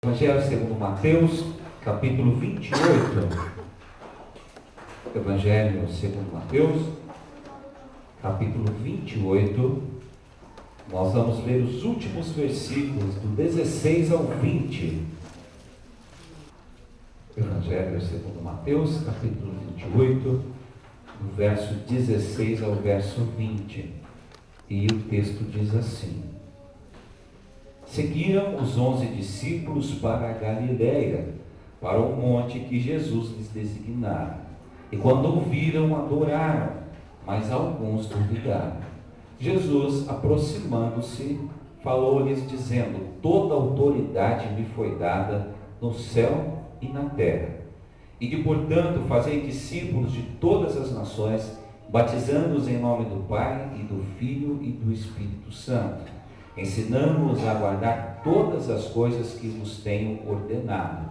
Evangelho segundo Mateus, capítulo 28. Evangelho segundo Mateus, capítulo 28. Nós vamos ler os últimos versículos, do 16 ao 20. Evangelho segundo Mateus, capítulo 28, do verso 16 ao verso 20. E o texto diz assim: Seguiram os 11 discípulos para a Galiléia, para o monte que Jesus lhes designara. E quando ouviram, adoraram, mas alguns duvidaram. Jesus, aproximando-se, falou-lhes, dizendo: Toda autoridade me foi dada no céu e na terra. E de, portanto, fazei discípulos de todas as nações, batizando-os em nome do Pai, e do Filho e do Espírito Santo, ensinando-os a guardar todas as coisas que vos tenho ordenado.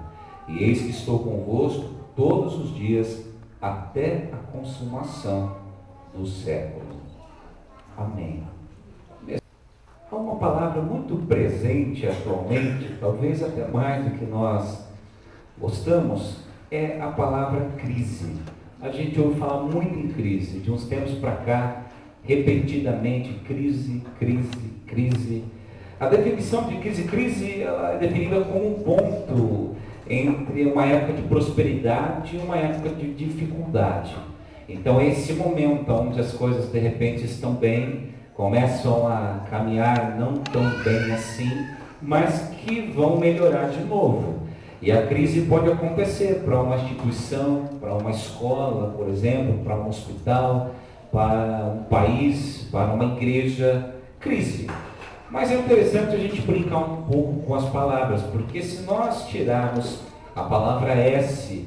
E eis que estou convosco todos os dias, até a consumação do século. Amém. Há uma palavra muito presente atualmente, talvez até mais do que nós gostamos, é a palavra crise. A gente ouve falar muito em crise, de uns tempos para cá, repetidamente, crise, crise, crise. A definição de crise ela é definida como um ponto entre uma época de prosperidade e uma época de dificuldade. Então é esse momento onde as coisas de repente estão bem, começam a caminhar não tão bem assim, mas que vão melhorar de novo. E a crise pode acontecer para uma instituição, para uma escola, por exemplo, para um hospital, para um país, para uma igreja. Crise. Mas é interessante a gente brincar um pouco com as palavras, porque se nós tirarmos a palavra S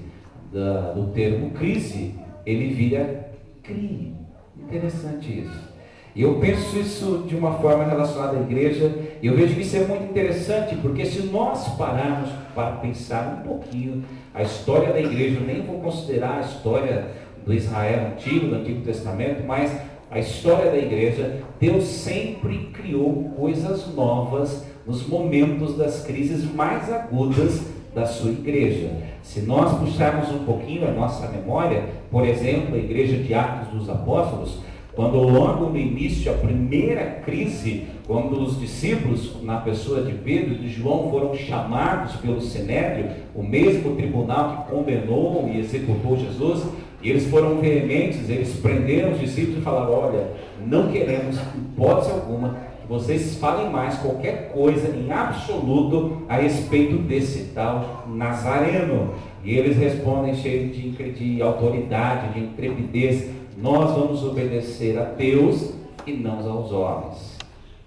do termo crise, ele vira CRI. Interessante isso. E eu penso isso de uma forma relacionada à igreja, e eu vejo que isso é muito interessante, porque se nós pararmos para pensar um pouquinho a história da igreja, eu nem vou considerar a história do Israel antigo, do Antigo Testamento, mas a história da igreja, Deus sempre criou coisas novas nos momentos das crises mais agudas da sua igreja. Se nós puxarmos um pouquinho a nossa memória, por exemplo, a igreja de Atos dos Apóstolos, quando logo no início, a primeira crise, quando os discípulos, na pessoa de Pedro e de João, foram chamados pelo Sinédrio, o mesmo tribunal que condenou e executou Jesus, e eles foram veementes, eles prenderam os discípulos e falaram: olha, não queremos, em hipótese alguma, que vocês falem mais qualquer coisa em absoluto a respeito desse tal Nazareno. E eles respondem cheios de autoridade, de intrepidez: nós vamos obedecer a Deus e não aos homens.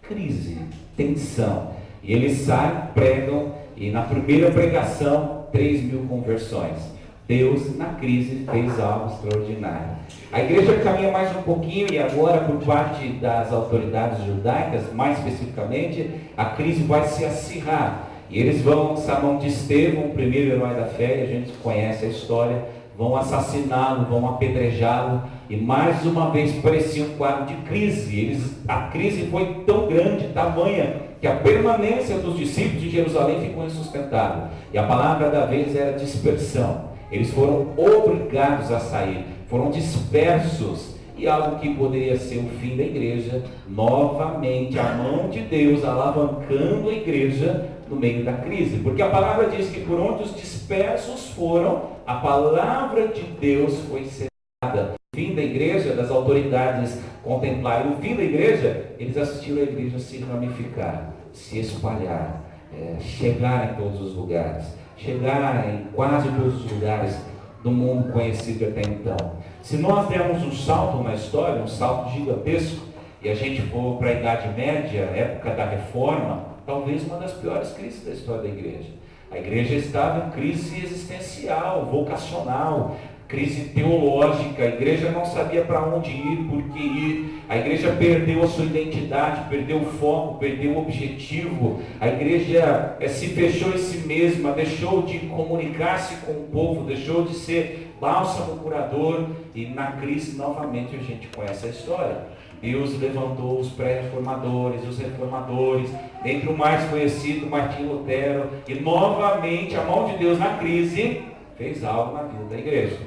Crise, tensão. E eles saem, pregam, e na primeira pregação, 3.000 conversões. Deus, na crise, fez algo extraordinário. A igreja caminha mais um pouquinho, e agora, por parte das autoridades judaicas, mais especificamente, a crise vai se acirrar. E eles vão lançar a mão de Estevão, o primeiro herói da fé, e a gente conhece a história, vão assassiná-lo, vão apedrejá-lo, e mais uma vez parecia um quadro de crise. A crise foi tão grande, tamanha, que a permanência dos discípulos de Jerusalém ficou insustentável. E a palavra da vez era dispersão. Eles foram obrigados a sair, foram dispersos, e algo que poderia ser o fim da igreja, novamente a mão de Deus alavancando a igreja no meio da crise, porque a palavra diz que por onde os dispersos foram, a palavra de Deus foi cessada. O fim da igreja, das autoridades contemplarem o fim da igreja, eles assistiram a igreja se ramificar, se espalhar, chegar em todos os lugares, chegar em quase todos os lugares do mundo conhecido até então. Se nós dermos um salto na história, um salto gigantesco, e a gente for para a Idade Média, época da Reforma, talvez uma das piores crises da história da igreja. A igreja estava em crise existencial, vocacional, crise teológica. A igreja não sabia para onde ir, por que ir. A igreja perdeu a sua identidade, perdeu o foco, perdeu o objetivo. A igreja se fechou em si mesma, deixou de comunicar-se com o povo, deixou de ser bálsamo curador. E na crise, novamente, a gente conhece a história. e os levantou os pré-reformadores, os reformadores, entre o mais conhecido Martinho Lutero, e novamente a mão de Deus na crise fez algo na vida da igreja.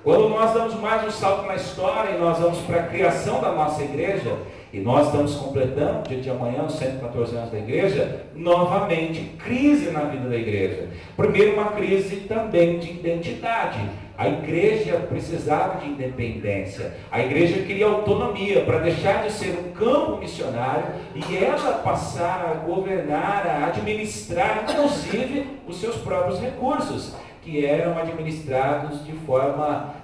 Quando nós damos mais um salto na história e nós vamos para a criação da nossa igreja, e nós estamos completando, dia de amanhã, os 114 anos da igreja, novamente, crise na vida da igreja. Primeiro, uma crise também de identidade. A igreja precisava de independência. A igreja queria autonomia para deixar de ser um campo missionário e ela passar a governar, a administrar, inclusive, os seus próprios recursos, que eram administrados de forma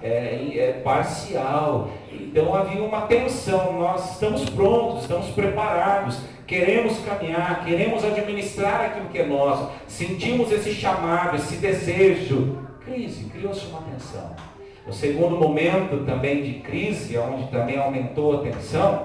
parcial. Então havia uma tensão. Nós estamos prontos, estamos preparados, queremos caminhar, queremos administrar aquilo que é nosso, sentimos esse chamado, esse desejo. Crise, criou-se uma tensão. O segundo momento também de crise, onde também aumentou a tensão,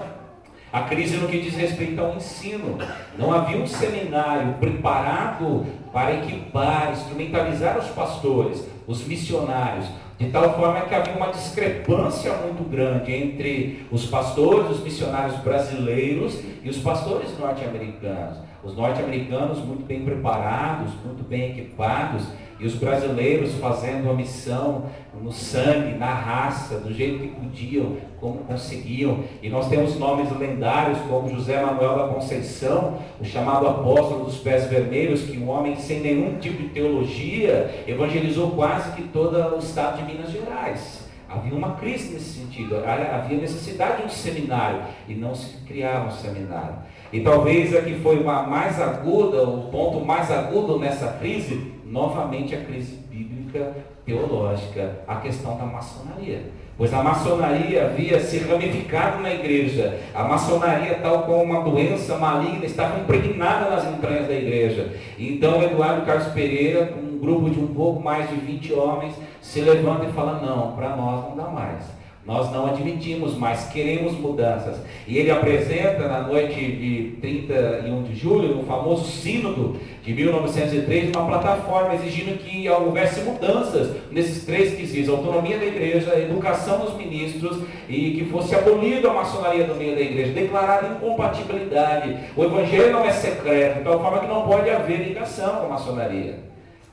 a crise no que diz respeito ao ensino. Não havia um seminário preparado para equipar, instrumentalizar os pastores, os missionários, de tal forma que havia uma discrepância muito grande entre os pastores, os missionários brasileiros e os pastores norte-americanos. Os norte-americanos muito bem preparados, muito bem equipados, e os brasileiros fazendo a missão no sangue, na raça, do jeito que podiam, como conseguiam. E nós temos nomes lendários como José Manuel da Conceição, o chamado apóstolo dos pés vermelhos, que um homem sem nenhum tipo de teologia evangelizou quase que todo o estado de Minas Gerais. Havia uma crise nesse sentido, havia necessidade de um seminário e não se criava um seminário. E talvez aqui foi uma mais aguda, o ponto mais agudo nessa crise, novamente a crise bíblica teológica, a questão da maçonaria. Pois a maçonaria havia se ramificado na igreja. A maçonaria, tal como uma doença maligna, estava impregnada nas entranhas da igreja. Então Eduardo Carlos Pereira, com um grupo de um pouco mais de 20 homens, se levanta e fala: não, para nós não dá mais. Nós não admitimos mais, queremos mudanças. E ele apresenta na noite de 31 de julho, no famoso sínodo de 1903, uma plataforma exigindo que houvesse mudanças nesses três quesitos: autonomia da igreja, educação dos ministros e que fosse abolida a maçonaria do meio da igreja, declarada incompatibilidade. O evangelho não é secreto, de tal forma que não pode haver ligação com a maçonaria.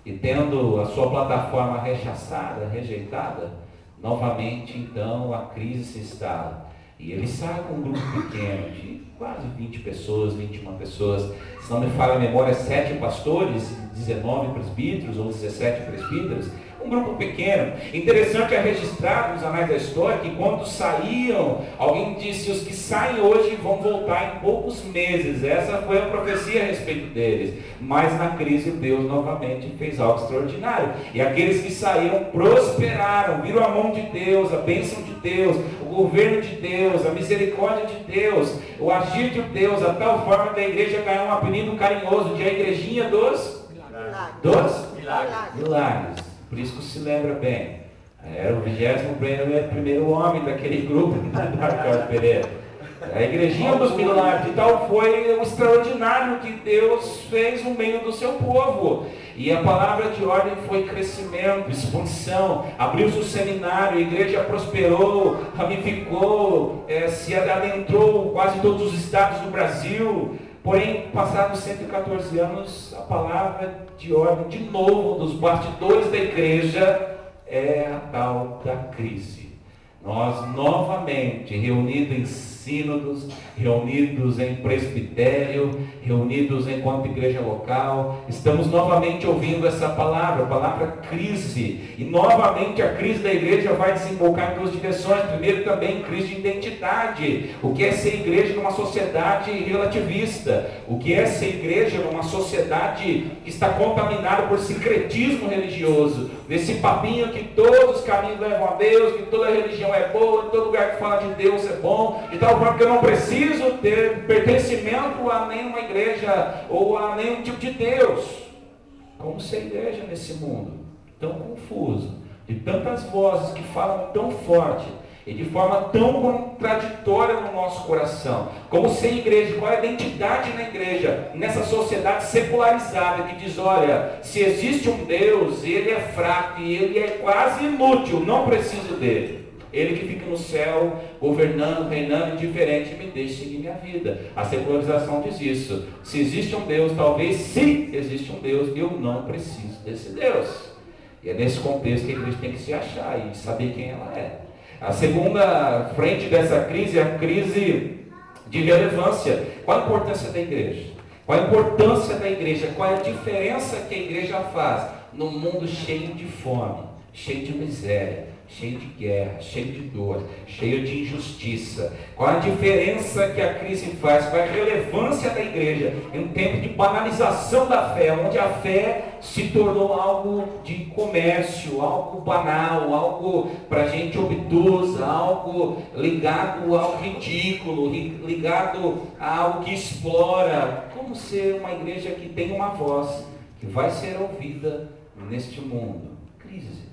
E tendo a sua plataforma rechaçada, rejeitada, novamente, então, a crise se instala. E ele sai com um grupo pequeno, de quase 20 pessoas, 21 pessoas. Se não me falha a memória, 7 pastores, 19 presbíteros ou 17 presbíteros. Um grupo pequeno. Interessante é registrar nos anais da história que quando saíam, alguém disse: os que saem hoje vão voltar em poucos meses. Essa foi a profecia a respeito deles. Mas na crise Deus novamente fez algo extraordinário. E aqueles que saíram prosperaram, viram a mão de Deus, a bênção de Deus, o governo de Deus, a misericórdia de Deus, o agir de Deus, a tal forma que a igreja ganhou um apelido carinhoso de a igrejinha dos milagres. Por isso que se lembra bem. Era o 21º homem daquele grupo da Carlos Pereira. A igrejinha dos milagres. E tal foi o extraordinário que Deus fez no meio do seu povo. E a palavra de ordem foi crescimento, expansão. Abriu-se o seminário, a igreja prosperou, ramificou, se adentrou quase todos os estados do Brasil. Porém, passados 114 anos, a palavra de ordem, de novo, dos bastidores da igreja, é a tal da crise. Nós, novamente, reunidos em sínodos, reunidos em presbitério, reunidos enquanto igreja local, estamos novamente ouvindo essa palavra, a palavra crise. E novamente a crise da igreja vai desembocar em duas direções. Primeiro, também crise de identidade. O que é ser igreja numa sociedade relativista? O que é ser igreja numa sociedade que está contaminada por sincretismo religioso? Desse papinho que todos os caminhos levam a Deus, que toda religião é boa, todo lugar que fala de Deus é bom, de tal forma que eu não preciso ter pertencimento a nenhuma igreja ou a nenhum tipo de Deus. Como ser igreja nesse mundo tão confuso, de tantas vozes que falam tão forte e de forma tão contraditória no nosso coração? Como ser igreja? Qual é a identidade na igreja, nessa sociedade secularizada que diz: olha, se existe um Deus, ele é fraco e ele é quase inútil, não preciso dele. Ele que fica no céu, governando, reinando, indiferente, me deixe seguir minha vida. A secularização diz isso. Se existe um Deus, talvez, se existe um Deus, eu não preciso desse Deus. E é nesse contexto que a igreja tem que se achar e saber quem ela é. A segunda frente dessa crise é a crise de relevância. Qual a importância da igreja? Qual a importância da igreja? Qual é a diferença que a igreja faz num mundo cheio de fome, cheio de miséria, cheio de guerra, cheio de dor, cheio de injustiça? Qual a diferença que a crise faz? Qual é a relevância da igreja em um tempo de banalização da fé, onde a fé se tornou algo de comércio, algo banal, algo para gente obtusa, algo ligado ao ridículo, ligado a algo que explora? Como ser uma igreja que tem uma voz, que vai ser ouvida neste mundo? Crise.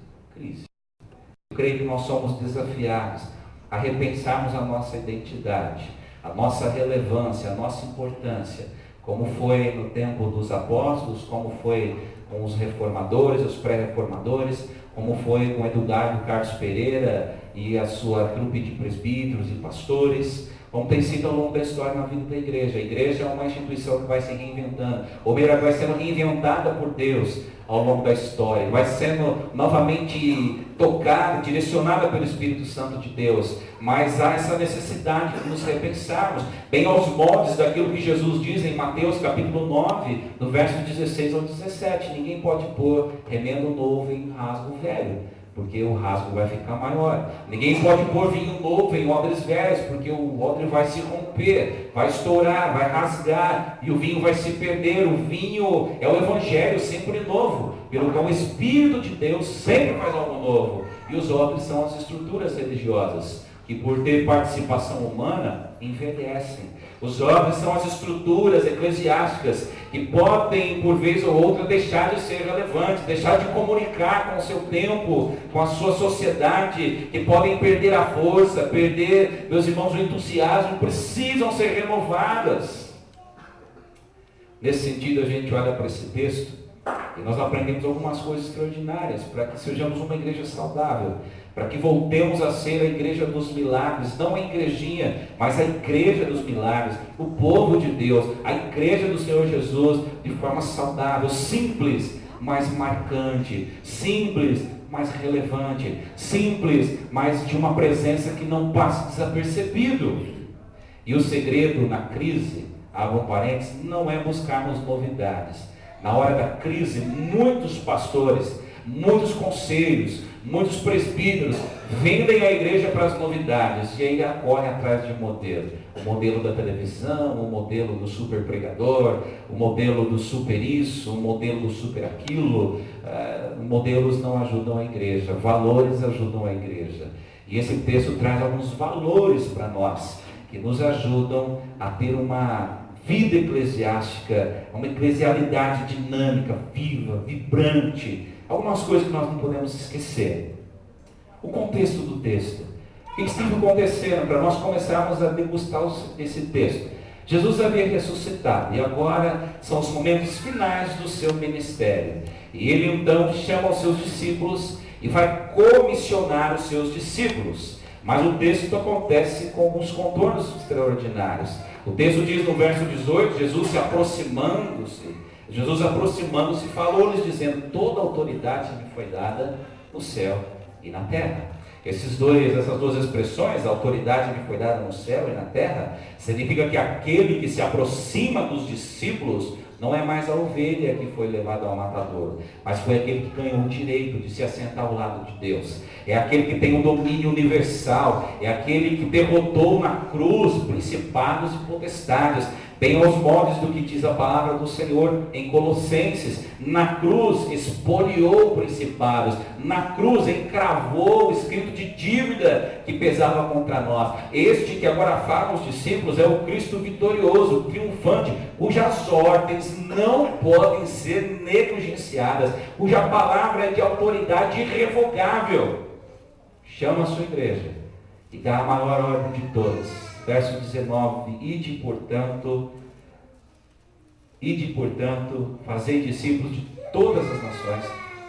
Eu creio que nós somos desafiados a repensarmos a nossa identidade, a nossa relevância, a nossa importância, como foi no tempo dos apóstolos, como foi com os reformadores, os pré-reformadores, como foi com Eduardo Carlos Pereira e a sua trupe de presbíteros e pastores, como tem sido ao longo da história na vida da igreja. A igreja é uma instituição que vai se reinventando, ou melhor, vai sendo reinventada por Deus ao longo da história, vai sendo novamente tocada, direcionada pelo Espírito Santo de Deus. Mas há essa necessidade de nos repensarmos, bem aos moldes daquilo que Jesus diz em Mateus capítulo 9, no verso 16 ao 17. Ninguém pode pôr remendo novo em rasgo velho, porque o rasgo vai ficar maior. Ninguém pode pôr vinho novo em odres velhos, porque o odre vai se romper, vai estourar, vai rasgar, e o vinho vai se perder. O vinho é o Evangelho sempre novo, pelo qual o Espírito de Deus sempre faz algo novo. E os odres são as estruturas religiosas, que por ter participação humana, envelhecem. Os odres são as estruturas eclesiásticas que podem, por vez ou outra, deixar de ser relevantes, deixar de comunicar com o seu tempo, com a sua sociedade, que podem perder a força, perder, meus irmãos, o entusiasmo, precisam ser renovadas. Nesse sentido, a gente olha para esse texto e nós aprendemos algumas coisas extraordinárias para que sejamos uma igreja saudável, para que voltemos a ser a igreja dos milagres, não a igrejinha, mas a igreja dos milagres, o povo de Deus, a igreja do Senhor Jesus, de forma saudável, simples, mas marcante, simples, mas relevante, simples, mas de uma presença que não passa desapercebido. E o segredo na crise, abro um parênteses, não é buscarmos novidades. Na hora da crise, muitos pastores, muitos conselhos, muitos presbíteros vendem a igreja para as novidades e ainda correm atrás de modelo. O modelo da televisão, o modelo do super pregador, o modelo do super isso, o modelo do super aquilo. Modelos não ajudam a igreja, valores ajudam a igreja. E esse texto traz alguns valores para nós, que nos ajudam a ter uma vida eclesiástica, uma eclesialidade dinâmica, viva, vibrante. Algumas coisas que nós não podemos esquecer. O contexto do texto. O que estava acontecendo para nós começarmos a degustar esse texto? Jesus havia ressuscitado e agora são os momentos finais do seu ministério. E ele então chama os seus discípulos e vai comissionar os seus discípulos. Mas o texto acontece com uns contornos extraordinários. O texto diz no verso 18, Jesus aproximando-se, falou-lhes dizendo: toda autoridade me foi dada no céu e na terra. Essas duas expressões, a autoridade me foi dada no céu e na terra, significa que aquele que se aproxima dos discípulos não é mais a ovelha que foi levada ao matador, mas foi aquele que ganhou o direito de se assentar ao lado de Deus. É aquele que tem o domínio universal, é aquele que derrotou na cruz principados e potestades, bem aos moldes do que diz a palavra do Senhor em Colossenses. Na cruz expoliou principados, na cruz encravou o escrito de dívida que pesava contra nós. Este que agora fala os discípulos é o Cristo vitorioso, triunfante, cujas ordens não podem ser negligenciadas, cuja palavra é de autoridade irrevogável. Chama a sua igreja e dá a maior ordem de todas. Verso 19: ide, portanto, fazei discípulos de todas as nações,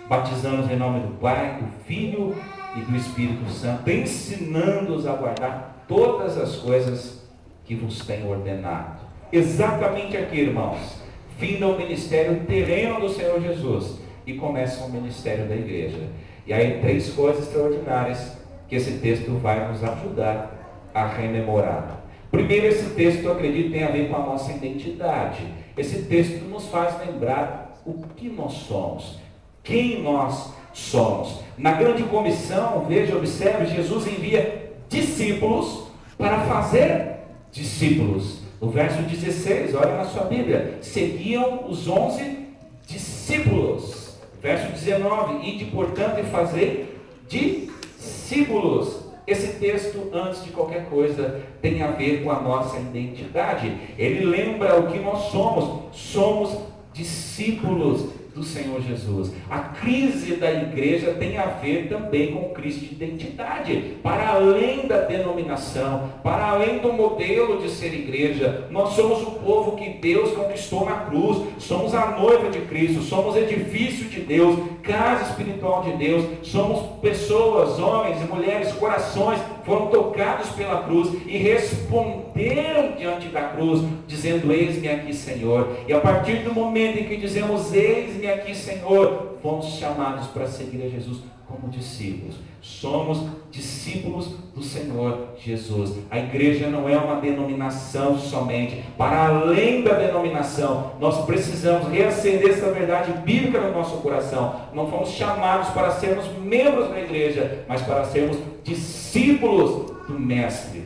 batizando-os em nome do Pai, do Filho e do Espírito Santo, ensinando-os a guardar todas as coisas que vos tenho ordenado. Exatamente aqui, irmãos, finda o ministério terreno do Senhor Jesus e começa o ministério da igreja. E aí 3 coisas extraordinárias que esse texto vai nos ajudar a rememorar. Primeiro, esse texto, eu acredito, tem a ver com a nossa identidade. Esse texto nos faz lembrar o que nós somos, quem nós somos. Na grande comissão, veja, observe, Jesus envia discípulos para fazer discípulos. No verso 16, olha na sua Bíblia, seguiam os 11 discípulos. Verso 19, ide portanto e fazei discípulos. Esse texto, antes de qualquer coisa, tem a ver com a nossa identidade. Ele lembra o que nós somos. Somos discípulos do Senhor Jesus. A crise da igreja tem a ver também com crise de identidade. Para além da denominação, para além do modelo de ser igreja, nós somos o povo que Deus conquistou na cruz. Somos a noiva de Cristo, somos edifício de Deus, casa espiritual de Deus. Somos pessoas, homens e mulheres, corações foram tocados pela cruz e responderam diante da cruz, dizendo: eis-me aqui, Senhor. E a partir do momento em que dizemos eis-me aqui, Senhor, fomos chamados para seguir a Jesus como discípulos. Somos discípulos do Senhor Jesus. A igreja não é uma denominação somente. Para além da denominação, nós precisamos reacender essa verdade bíblica no nosso coração. Não fomos chamados para sermos membros da igreja, mas para sermos discípulos do Mestre.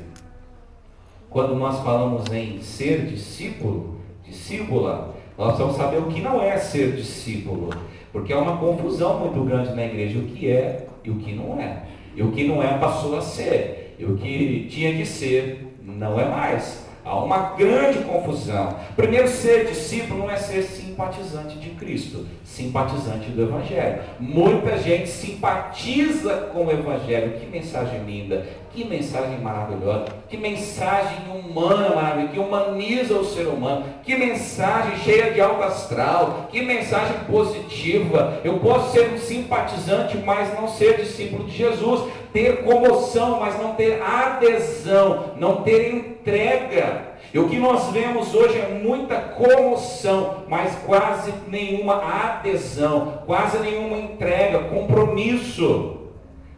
Quando nós falamos em ser discípulo, discípula, nós vamos saber o que não é ser discípulo, porque há uma confusão muito grande na igreja, o que é e o que não é. E o que não é passou a ser, e o que tinha que ser não é mais. Há uma grande confusão. Primeiro, ser discípulo não é ser simpatizante de Cristo, simpatizante do Evangelho. Muita gente simpatiza com o Evangelho. Que mensagem linda, que mensagem maravilhosa, que mensagem humana maravilhosa, que humaniza o ser humano, que mensagem cheia de alto astral, que mensagem positiva. Eu posso ser um simpatizante, mas não ser discípulo de Jesus, ter comoção, mas não ter adesão, não ter entrega. E o que nós vemos hoje é muita comoção, mas quase nenhuma adesão, quase nenhuma entrega, compromisso.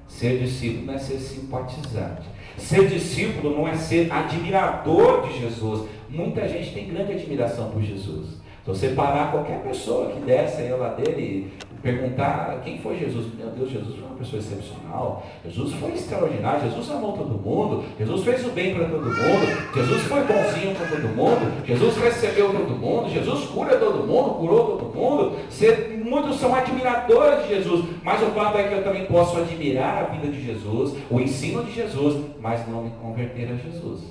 Ser discípulo não é ser simpatizante. Ser discípulo não é ser admirador de Jesus. Muita gente tem grande admiração por Jesus. Se você parar qualquer pessoa que desce aí lá dele e perguntar quem foi Jesus, meu Deus, Jesus foi uma pessoa excepcional, Jesus foi extraordinário, Jesus amou todo mundo, Jesus fez o bem para todo mundo, Jesus foi bonzinho para todo mundo, Jesus recebeu todo mundo, Jesus cura todo mundo, curou todo mundo. Muitos são admiradores de Jesus, mas o fato é que eu também posso admirar a vida de Jesus, o ensino de Jesus, mas não me converter a Jesus,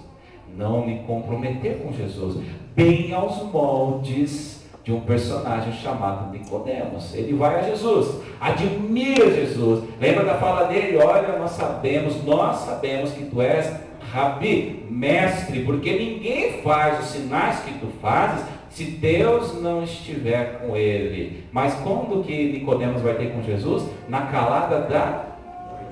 não me comprometer com Jesus, bem aos moldes de um personagem chamado Nicodemos. Ele vai a Jesus, admira Jesus, lembra da fala dele: olha, nós sabemos que tu és Rabi, mestre, porque ninguém faz os sinais que tu fazes se Deus não estiver com ele. Mas quando que Nicodemos vai ter com Jesus? Na calada da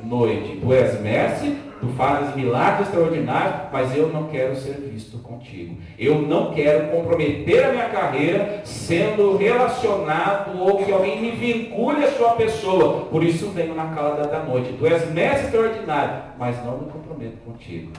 noite. Tu és mestre, tu fazes milagres extraordinários, mas eu não quero ser visto contigo. Eu não quero comprometer a minha carreira sendo relacionado ou que alguém me vincule a sua pessoa. Por isso venho na calada da noite. Tu és mestre extraordinário, mas não me comprometo contigo.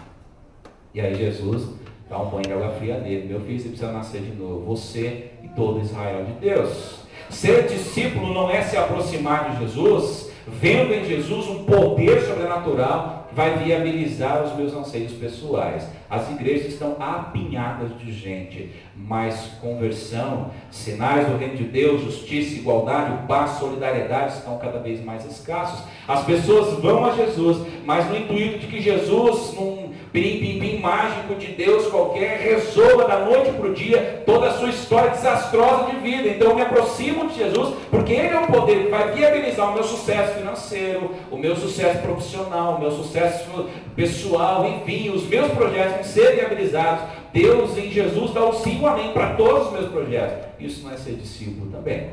E aí Jesus dá um banho de água fria nele: meu filho, você precisa nascer de novo, você e todo Israel de Deus. Ser discípulo não é se aproximar de Jesus, vendo em Jesus um poder sobrenatural que vai viabilizar os meus anseios pessoais. As igrejas estão apinhadas de gente, mas conversão, sinais do reino de Deus, justiça, igualdade, paz, solidariedade estão cada vez mais escassos. As pessoas vão a Jesus, mas no intuito de que Jesus, num pim-pim-pim mágico de Deus qualquer, resolva da noite para o dia toda a sua história desastrosa de vida. Então eu me aproximo de Jesus, porque Ele é o poder que vai viabilizar o meu sucesso financeiro, o meu sucesso profissional, o meu sucesso pessoal, enfim, os meus projetos vão ser viabilizados. Deus em Jesus dá o sim, o amém para todos os meus projetos. Isso não é ser discípulo também.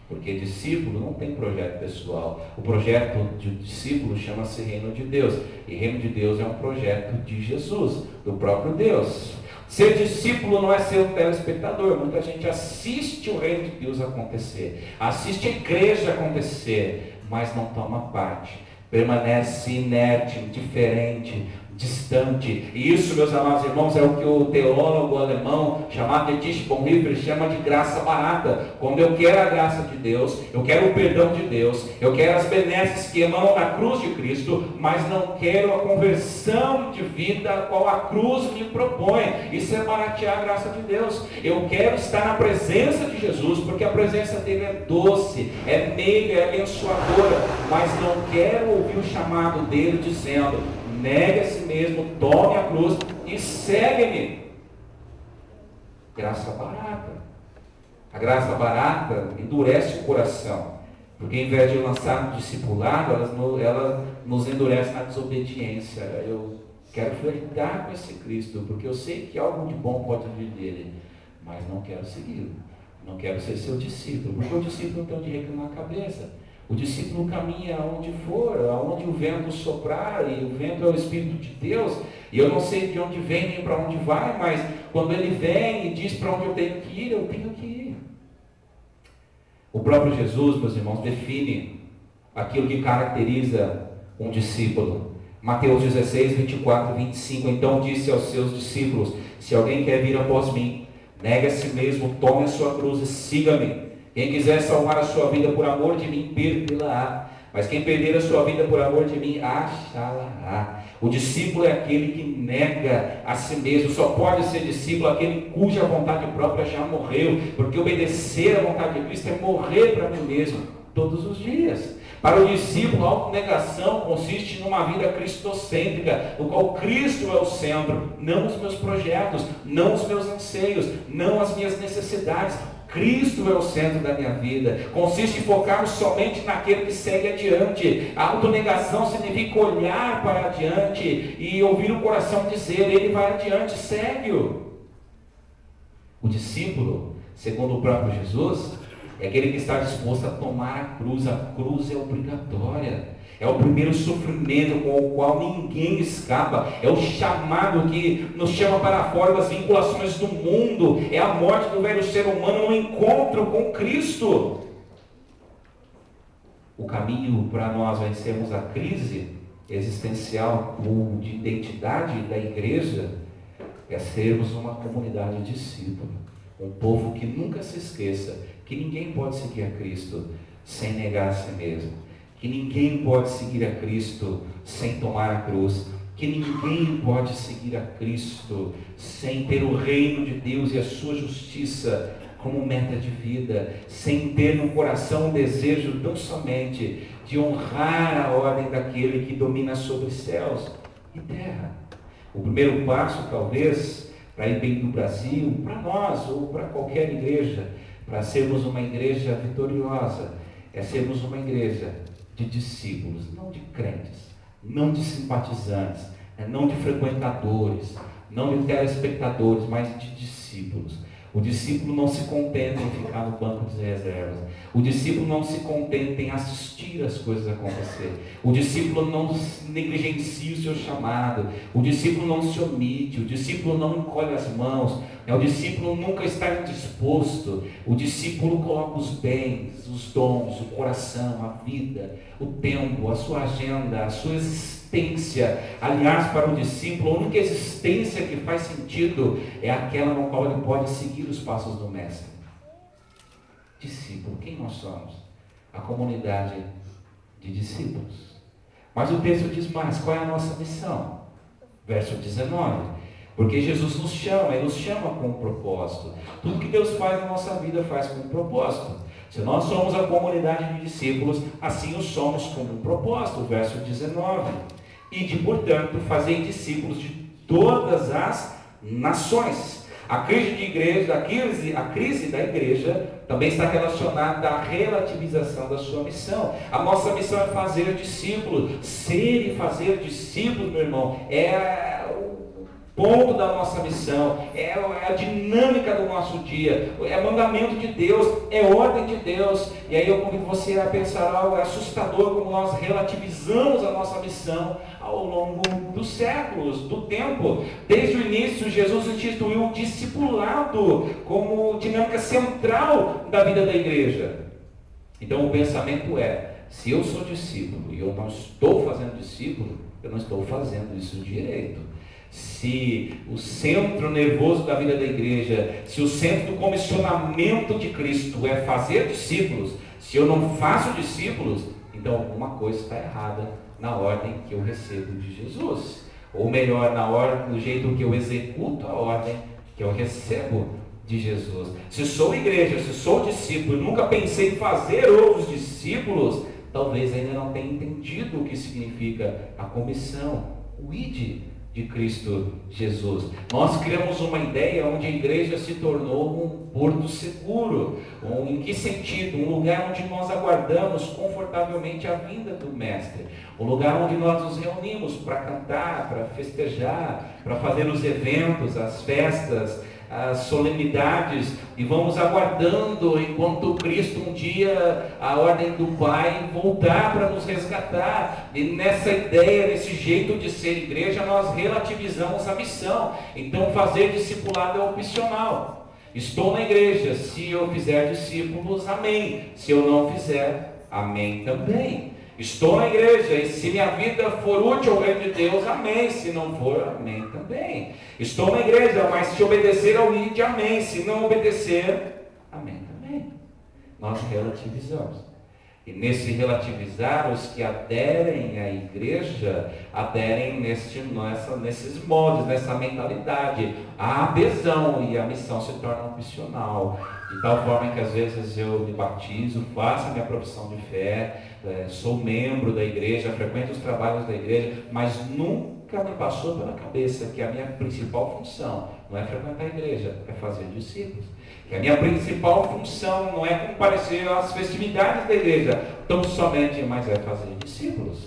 Porque discípulo não tem projeto pessoal. O projeto de discípulo chama-se Reino de Deus. E Reino de Deus é um projeto de Jesus, do próprio Deus. Ser discípulo não é ser um telespectador. Muita gente assiste o Reino de Deus acontecer, assiste a igreja acontecer, mas não toma parte. Permanece inerte, indiferente, distante. E isso, meus amados irmãos, é o que o teólogo alemão chamado Dietrich Bonhoeffer chama de graça barata. Quando eu quero a graça de Deus, eu quero o perdão de Deus, eu quero as benesses que emanam da cruz de Cristo, mas não quero a conversão de vida a qual a cruz me propõe. Isso é baratear a graça de Deus. Eu quero estar na presença de Jesus, porque a presença dele é doce, é meiga, é abençoadora, mas não quero ouvir o chamado dele dizendo: negue a si mesmo, tome a cruz e segue-me. Graça barata. A graça barata endurece o coração, porque em vez de lançar no discipulado, ela nos endurece na desobediência. Eu quero flertar com esse Cristo, porque eu sei que algo de bom pode vir dele, mas não quero segui-lo. Não quero ser seu discípulo, porque o discípulo não tem onde reclinar a cabeça. O discípulo caminha aonde for, aonde o vento soprar, e o vento é o Espírito de Deus, e eu não sei de onde vem nem para onde vai, mas quando ele vem e diz para onde eu tenho que ir, eu tenho que ir. O próprio Jesus, meus irmãos, define aquilo que caracteriza um discípulo. Mateus 16, 24 e 25, então disse aos seus discípulos: se alguém quer vir após mim, negue a si mesmo, tome a sua cruz e siga-me. Quem quiser salvar a sua vida por amor de mim, perdê-la-á. Mas quem perder a sua vida por amor de mim, achá-la-á. O discípulo é aquele que nega a si mesmo. Só pode ser discípulo aquele cuja vontade própria já morreu. Porque obedecer à vontade de Cristo é morrer para mim mesmo, todos os dias. Para o discípulo, a autonegação consiste numa vida cristocêntrica, no qual Cristo é o centro, não os meus projetos, não os meus anseios, não as minhas necessidades. Cristo é o centro da minha vida. Consiste em focar somente naquele que segue adiante. A autonegação significa olhar para adiante e ouvir o coração dizer: ele vai adiante, segue-o. O discípulo, segundo o próprio Jesus, é aquele que está disposto a tomar a cruz. A cruz é obrigatória. É o primeiro sofrimento com o qual ninguém escapa. É o chamado que nos chama para fora das vinculações do mundo. É a morte do velho ser humano no encontro com Cristo. O caminho para nós vencermos a crise existencial ou de identidade da igreja é sermos uma comunidade de discípulos. Um povo que nunca se esqueça que ninguém pode seguir a Cristo sem negar a si mesmo. Que ninguém pode seguir a Cristo sem tomar a cruz. Que ninguém pode seguir a Cristo sem ter o reino de Deus e a sua justiça como meta de vida, sem ter no coração o desejo tão somente de honrar a ordem daquele que domina sobre céus e terra. O primeiro passo, talvez, para ir bem do Brasil, para nós ou para qualquer igreja, para sermos uma igreja vitoriosa, é sermos uma igreja de discípulos, não de crentes, não de simpatizantes, não de frequentadores, não de telespectadores, mas de discípulos. O discípulo não se contenta em ficar no banco de reservas. O discípulo não se contenta em assistir as coisas acontecer. O discípulo não negligencia o seu chamado. O discípulo não se omite. O discípulo não encolhe as mãos. O discípulo nunca está indisposto. O discípulo coloca os bens, os dons, o coração, a vida, o tempo, a sua agenda, a sua existência. Aliás, para o discípulo, a única existência que faz sentido é aquela no qual ele pode seguir os passos do Mestre. Discípulo, quem nós somos? A comunidade de discípulos. Mas o texto diz mais: qual é a nossa missão? Verso 19. Porque Jesus nos chama, Ele nos chama com um propósito. Tudo que Deus faz na nossa vida faz com um propósito. Se nós somos a comunidade de discípulos, assim o somos com um propósito. Verso 19. Ide, portanto, fazei discípulos de todas as nações. A crise da igreja também está relacionada à relativização da sua missão. A nossa missão é fazer discípulos. Ser e fazer discípulos, meu irmão, é ponto da nossa missão, é a dinâmica do nosso dia, é mandamento de Deus, é ordem de Deus. E aí eu convido você a pensar algo assustador, como nós relativizamos a nossa missão ao longo dos séculos, do tempo. Desde o início, Jesus instituiu o discipulado como dinâmica central da vida da igreja. Então o pensamento é: se eu sou discípulo e eu não estou fazendo discípulo, eu não estou fazendo isso direito. Se o centro nervoso da vida da igreja, se o centro do comissionamento de Cristo é fazer discípulos, se eu não faço discípulos, então alguma coisa está errada na ordem que eu recebo de Jesus. Ou melhor, na ordem, no jeito que eu executo a ordem que eu recebo de Jesus. Se sou igreja, se sou discípulo, nunca pensei em fazer outros discípulos, talvez ainda não tenha entendido o que significa a comissão, o ide de Cristo Jesus. Nós criamos uma ideia onde a igreja se tornou um porto seguro. Em que sentido? Um lugar onde nós aguardamos confortavelmente a vinda do Mestre. Um lugar onde nós nos reunimos para cantar, para festejar, para fazer os eventos, as festas, as solenidades, e vamos aguardando enquanto Cristo um dia, a ordem do Pai, voltar para nos resgatar. E nessa ideia, nesse jeito de ser igreja, nós relativizamos a missão. Então fazer discipulado é opcional. Estou na igreja, se eu fizer discípulos, amém. Se eu não fizer, amém também. Estou na igreja, e se minha vida for útil ao reino de Deus, amém. Se não for, amém também. Estou na igreja, mas se obedecer ao ide, amém. Se não obedecer, amém também. Nós relativizamos. E nesse relativizar, os que aderem à igreja, aderem nesses moldes, nessa mentalidade. A adesão e a missão se tornam opcional. De tal forma que às vezes eu me batizo, faço a minha profissão de fé, sou membro da igreja, frequento os trabalhos da igreja, mas nunca me passou pela cabeça que a minha principal função não é frequentar a igreja, é fazer discípulos. Que a minha principal função não é comparecer às festividades da igreja, tão somente, mas é fazer discípulos.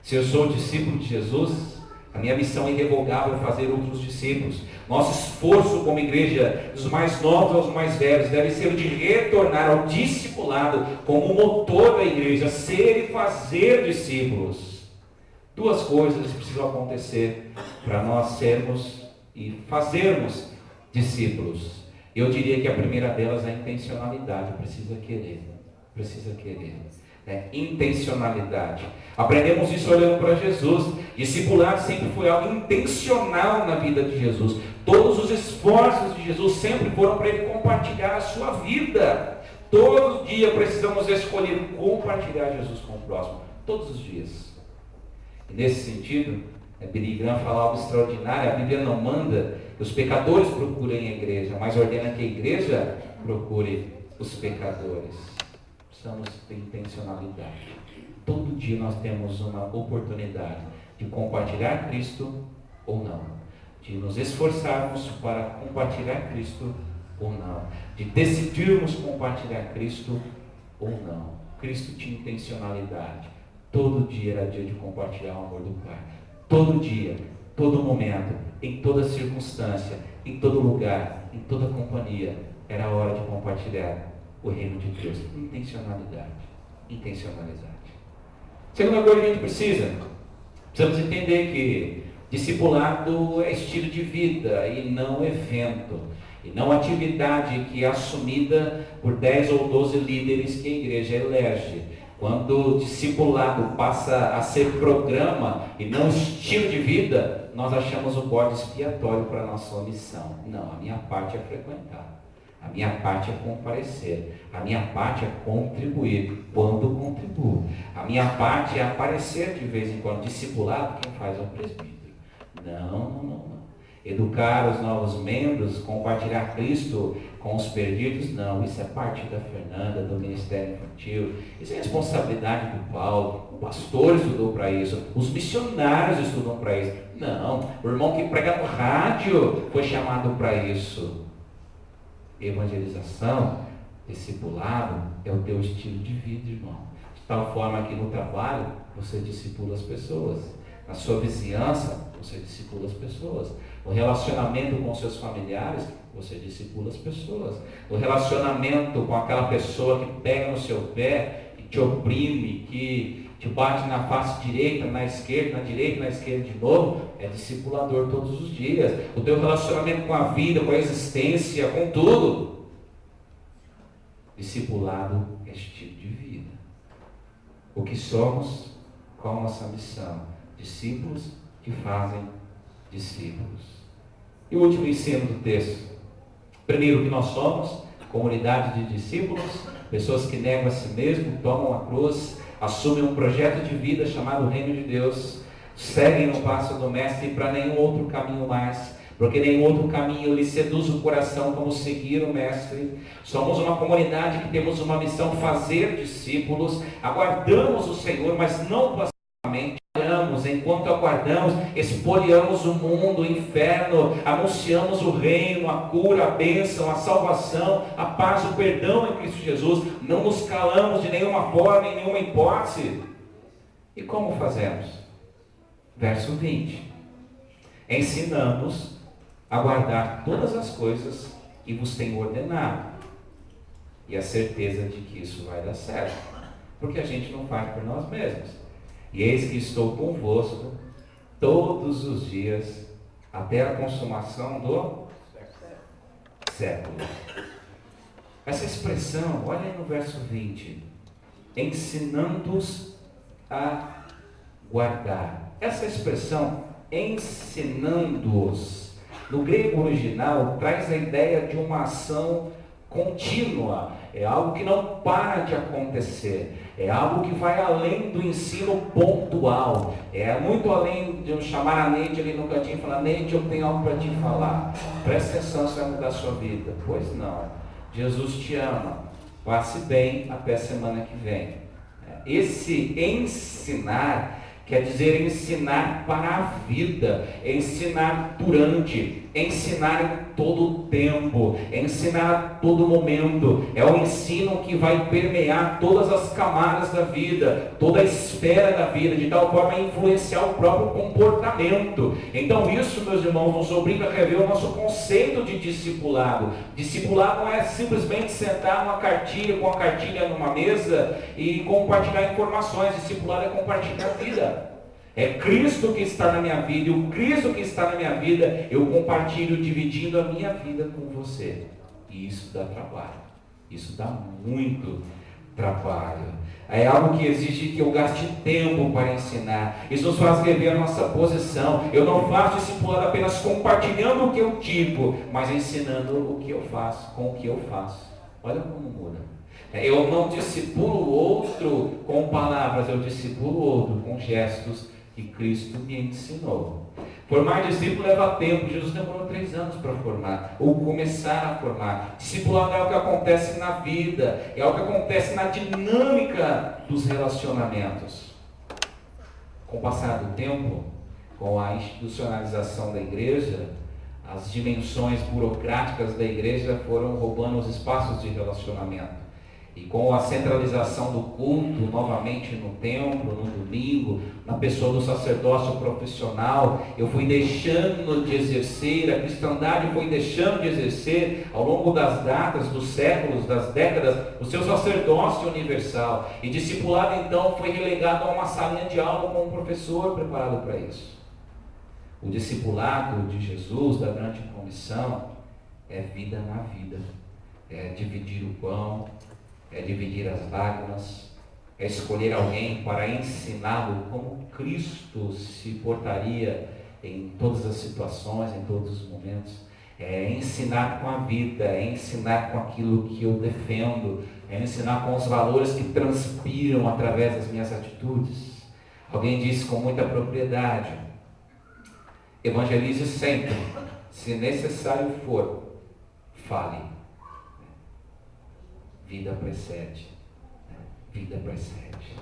Se eu sou discípulo de Jesus, a minha missão irrevogável é fazer outros discípulos. Nosso esforço como igreja, dos mais novos aos mais velhos, deve ser o de retornar ao discipulado como o motor da igreja, ser e fazer discípulos. Duas coisas precisam acontecer para nós sermos e fazermos discípulos. Eu diria que a primeira delas é a intencionalidade. Precisa querer. Intencionalidade. Aprendemos isso olhando para Jesus. Discipulado sempre foi algo intencional na vida de Jesus. Todos os esforços de Jesus sempre foram para ele compartilhar a sua vida. Todo dia precisamos escolher compartilhar Jesus com o próximo. Todos os dias. E nesse sentido, Billy Graham fala algo extraordinário. A Bíblia não manda que os pecadores procurem a igreja, mas ordena que a igreja procure os pecadores. Precisamos ter intencionalidade. Todo dia nós temos uma oportunidade de compartilhar Cristo ou não, de nos esforçarmos para compartilhar Cristo ou não, de decidirmos compartilhar Cristo ou não. Cristo tinha intencionalidade. Todo dia era dia de compartilhar o amor do Pai. Todo dia, todo momento, em toda circunstância, em todo lugar, em toda companhia, era a hora de compartilhar o reino de Deus. Intencionalidade. Segunda coisa que a gente precisamos entender que discipulado é estilo de vida e não evento, e não atividade que é assumida por 10 ou 12 líderes que a igreja elege. Quando o discipulado passa a ser programa e não estilo de vida, nós achamos o bode expiatório para a nossa missão. Não, a minha parte é frequentar. A minha parte é comparecer. A minha parte é contribuir quando contribuo. A minha parte é aparecer de vez em quando. Discipulado, quem faz é o presbítero. Não. Educar os novos membros, compartilhar Cristo com os perdidos, não. Isso é parte da Fernanda, do Ministério Infantil. Isso é responsabilidade do Paulo. O pastor estudou para isso. Os missionários estudam para isso. Não. O irmão que prega no rádio foi chamado para isso. Evangelização, discipulado, é o teu estilo de vida, irmão. De tal forma que no trabalho você discipula as pessoas. Na sua vizinhança, você discipula as pessoas. No relacionamento com seus familiares, você discipula as pessoas. No relacionamento com aquela pessoa que pega no seu pé, que te oprime, que te bate na face direita, na esquerda, na direita, na esquerda de novo, é discipulador todos os dias. O teu relacionamento com a vida, com a existência, com tudo. Discipulado é estilo de vida. O que somos, qual a nossa missão? Discípulos que fazem discípulos. E o último ensino do texto. Primeiro, que nós somos comunidade de discípulos, pessoas que negam a si mesmo, tomam a cruz, assumem um projeto de vida chamado Reino de Deus, seguem no passo do Mestre e para nenhum outro caminho mais, porque nenhum outro caminho lhe seduz o coração como seguir o Mestre. Somos uma comunidade que temos uma missão: fazer discípulos. Aguardamos o Senhor, mas não passivamente. Enquanto aguardamos, espoliamos o mundo, o inferno, anunciamos o reino, a cura, a bênção, a salvação, a paz, o perdão em Cristo Jesus. Não nos calamos de nenhuma forma, em nenhuma hipótese. E como fazemos? Verso 20: ensinamos a guardar todas as coisas que vos tenho ordenado, e a certeza de que isso vai dar certo, porque a gente não faz por nós mesmos. E eis que estou convosco todos os dias, até a consumação do século. Essa expressão, olha aí no verso 20, ensinando-os a guardar. Essa expressão, ensinando-os, no grego original, traz a ideia de uma ação contínua. É algo que não para de acontecer. É algo que vai além do ensino pontual. É muito além de eu chamar a Neide ali no cantinho e falar: Neide, eu tenho algo para te falar. Presta atenção, isso vai mudar a sua vida. Pois não. Jesus te ama. Passe bem até semana que vem. Esse ensinar quer dizer ensinar para a vida, ensinar durante, ensinar em todo o tempo, ensinar a todo momento. É um ensino que vai permear todas as camadas da vida, toda a esfera da vida, de tal forma a influenciar o próprio comportamento. Então isso, meus irmãos, nos obriga a rever o nosso conceito de discipulado. Discipulado não é simplesmente sentar com a cartilha numa mesa e compartilhar informações. Discipulado é compartilhar a vida. É Cristo que está na minha vida, e o Cristo que está na minha vida, eu compartilho dividindo a minha vida com você. E isso dá trabalho. Isso dá muito trabalho. É algo que exige que eu gaste tempo para ensinar. Isso nos faz rever a nossa posição. Eu não faço discipulado apenas compartilhando o que eu digo, mas ensinando o que eu faço, com o que eu faço. Olha como muda. Eu não discipulo o outro com palavras, eu discipulo o outro com gestos que Cristo me ensinou. Formar discípulo leva tempo. Jesus demorou 3 anos para formar, ou começar a formar. Discipulado é o que acontece na vida, é o que acontece na dinâmica dos relacionamentos. Com o passar do tempo, com a institucionalização da igreja, as dimensões burocráticas da igreja foram roubando os espaços de relacionamento. E com a centralização do culto novamente no templo, no domingo, na pessoa do sacerdócio profissional, eu fui deixando de exercer, a cristandade foi deixando de exercer ao longo das datas, dos séculos, das décadas, o seu sacerdócio universal. E discipulado então foi relegado a uma salinha de aula com um professor preparado para isso. O discipulado de Jesus, da grande comissão, é vida na vida, é dividir o pão, é dividir as lágrimas, é escolher alguém para ensiná-lo como Cristo se portaria em todas as situações, em todos os momentos. É ensinar com a vida, é ensinar com aquilo que eu defendo, é ensinar com os valores que transpiram através das minhas atitudes. Alguém disse com muita propriedade: evangelize sempre, se necessário for, fale. Vida precede. Vida precede.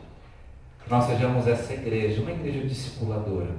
Nós sejamos essa igreja, uma igreja discipuladora,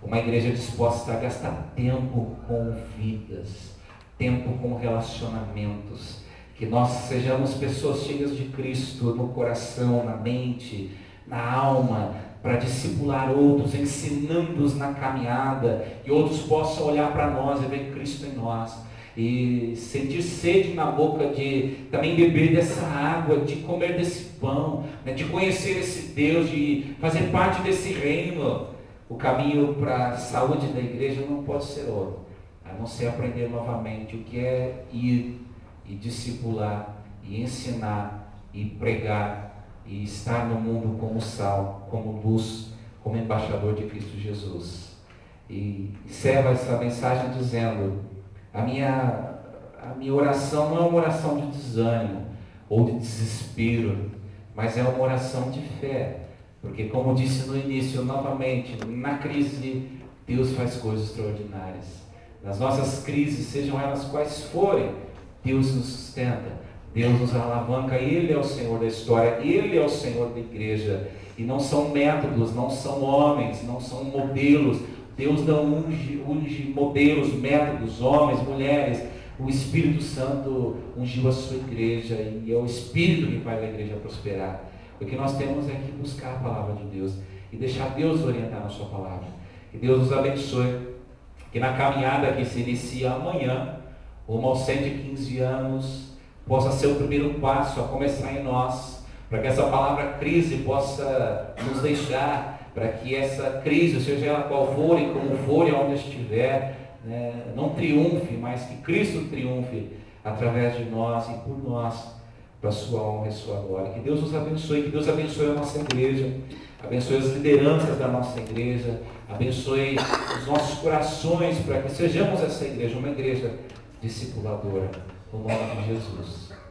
uma igreja disposta a gastar tempo com vidas, tempo com relacionamentos, que nós sejamos pessoas cheias de Cristo no coração, na mente, na alma, para discipular outros, ensinando-os na caminhada, que outros possam olhar para nós e ver Cristo em nós, e sentir sede na boca de também beber dessa água, de comer desse pão, né, de conhecer esse Deus, de fazer parte desse reino. O caminho para a saúde da igreja não pode ser outro, a não ser aprender novamente o que é ir e discipular, e ensinar, e pregar, e estar no mundo como sal, como luz, como embaixador de Cristo Jesus. E encerro essa mensagem dizendo: a minha oração não é uma oração de desânimo ou de desespero, mas é uma oração de fé, porque, como disse no início, novamente, na crise, Deus faz coisas extraordinárias. Nas nossas crises, sejam elas quais forem, Deus nos sustenta, Deus nos alavanca. Ele é o Senhor da história, Ele é o Senhor da igreja, e não são métodos, não são homens, não são modelos. Deus não unge modelos, métodos, homens, mulheres. O Espírito Santo ungiu a sua igreja, e é o Espírito que faz a igreja prosperar. O que nós temos é que buscar a palavra de Deus e deixar Deus orientar na sua palavra. Que Deus nos abençoe, que na caminhada que se inicia amanhã, rumo aos 115 anos, possa ser o primeiro passo a começar em nós, para que essa palavra crise possa nos deixar, para que essa crise, seja ela qual for e como for e onde estiver, né, não triunfe, mas que Cristo triunfe através de nós e por nós, para a sua honra e sua glória. Que Deus nos abençoe, que Deus abençoe a nossa igreja, abençoe as lideranças da nossa igreja, abençoe os nossos corações, para que sejamos essa igreja, uma igreja discipuladora, no nome de Jesus.